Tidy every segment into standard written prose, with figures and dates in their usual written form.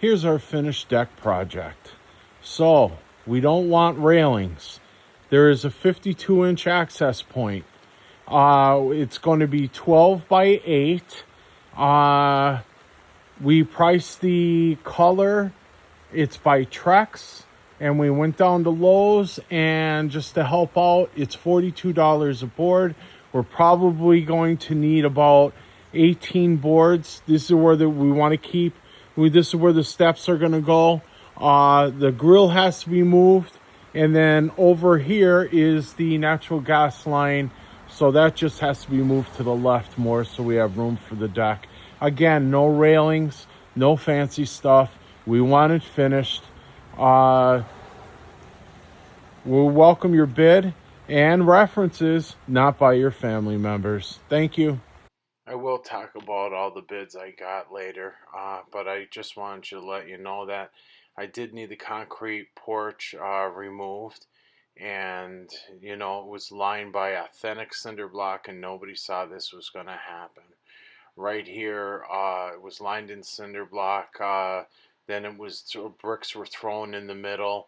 Here's our finished deck project. So, we don't want railings. There is a 52-inch access point. It's going to be 12 by 8. We priced the color. It's by Trex. And we went down to Lowe's, and just to help out, it's $42 a board. We're probably going to need about 18 boards. This is where we want to keep. This is where the steps are going to go. The grill has to be moved. And then over here is the natural gas line. So that just has to be moved to the left more so we have room for the deck. Again, no railings, no fancy stuff. We want it finished. We'll welcome your bid and references, not by your family members. Thank you. I will talk about all the bids I got later, but I just wanted to let you know that I did need the concrete porch removed, and it was lined by authentic cinder block, and nobody saw this was going to happen. Right here, it was lined in cinder block. Then bricks were thrown in the middle,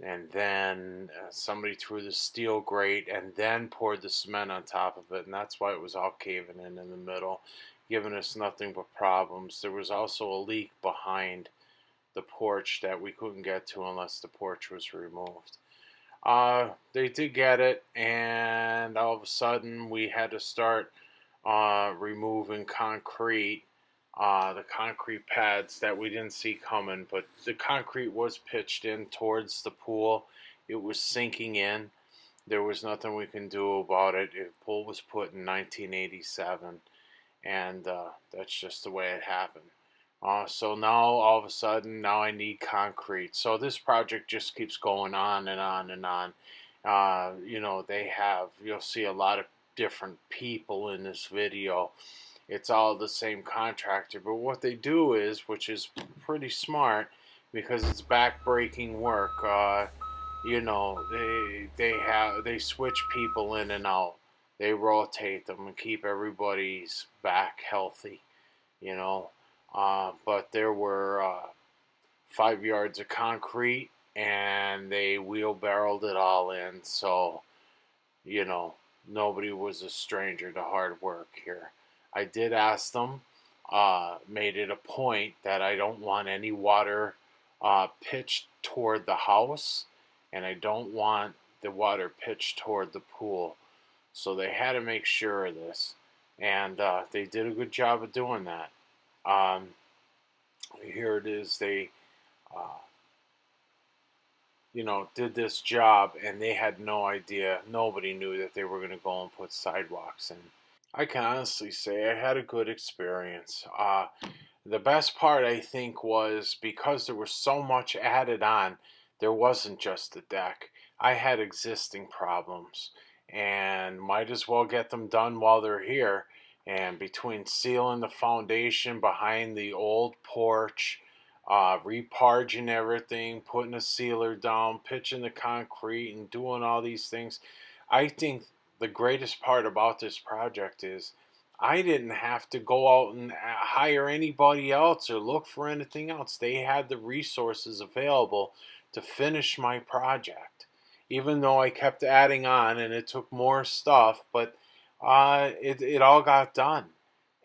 and then somebody threw the steel grate and then poured the cement on top of it, and that's why it was all caving in the middle, giving us nothing but problems. There was also a leak behind the porch that we couldn't get to unless the porch was removed. They did get it, and all of a sudden we had to start removing concrete. The concrete pads that we didn't see coming, but the concrete was pitched in towards the pool. It was sinking in. There was nothing we can do about it. The pool was put in 1987, and that's just the way it happened. So now all of a sudden, now I need concrete. So this project just keeps going on and on and on. You'll see a lot of different people in this video. It's all the same contractor, but what they do is, which is pretty smart because it's back-breaking work. They switch people in and out. They rotate them and keep everybody's back healthy. But there were 5 yards of concrete, and they wheelbarrowed it all in. So, nobody was a stranger to hard work here. I did ask them, made it a point that I don't want any water pitched toward the house, and I don't want the water pitched toward the pool. So they had to make sure of this, and they did a good job of doing that. Here it is. They, did this job, and they had no idea. Nobody knew that they were going to go and put sidewalks in. I can honestly say I had a good experience. The best part, I think, was because there was so much added on, there wasn't just the deck. I had existing problems, and might as well get them done while they're here. And between sealing the foundation behind the old porch, reparging everything, putting a sealer down, pitching the concrete, and doing all these things, I think the greatest part about this project is I didn't have to go out and hire anybody else or look for anything else. They had the resources available to finish my project, even though I kept adding on and it took more stuff, but it all got done.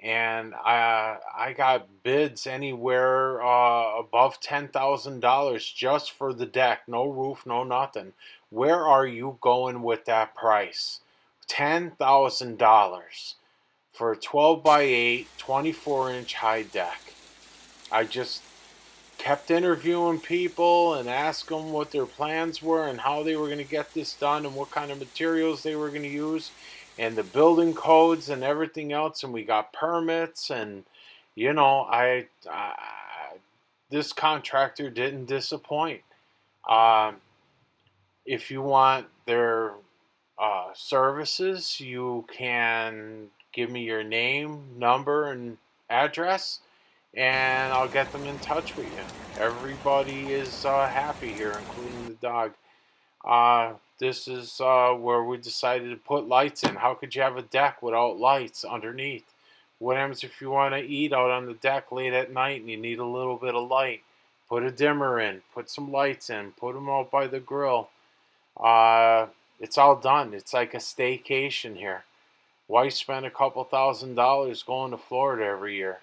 And I got bids anywhere above $10,000 just for the deck. No roof, no nothing. Where are you going with that price? $10,000 for a 12 by 8, 24-inch high deck. I just kept interviewing people and asked them what their plans were and how they were going to get this done and what kind of materials they were going to use and the building codes and everything else. And we got permits, and this contractor didn't disappoint. If you want their services, you can give me your name, number, and address, and I'll get them in touch with you. Everybody is happy here, including the dog. This is where we decided to put lights in. How could you have a deck without lights underneath? What happens if you want to eat out on the deck late at night and you need a little bit of light? Put a dimmer in, put some lights in, put them out by the grill. It's all done. It's like a staycation here. Why spend a couple $1,000s going to Florida every year?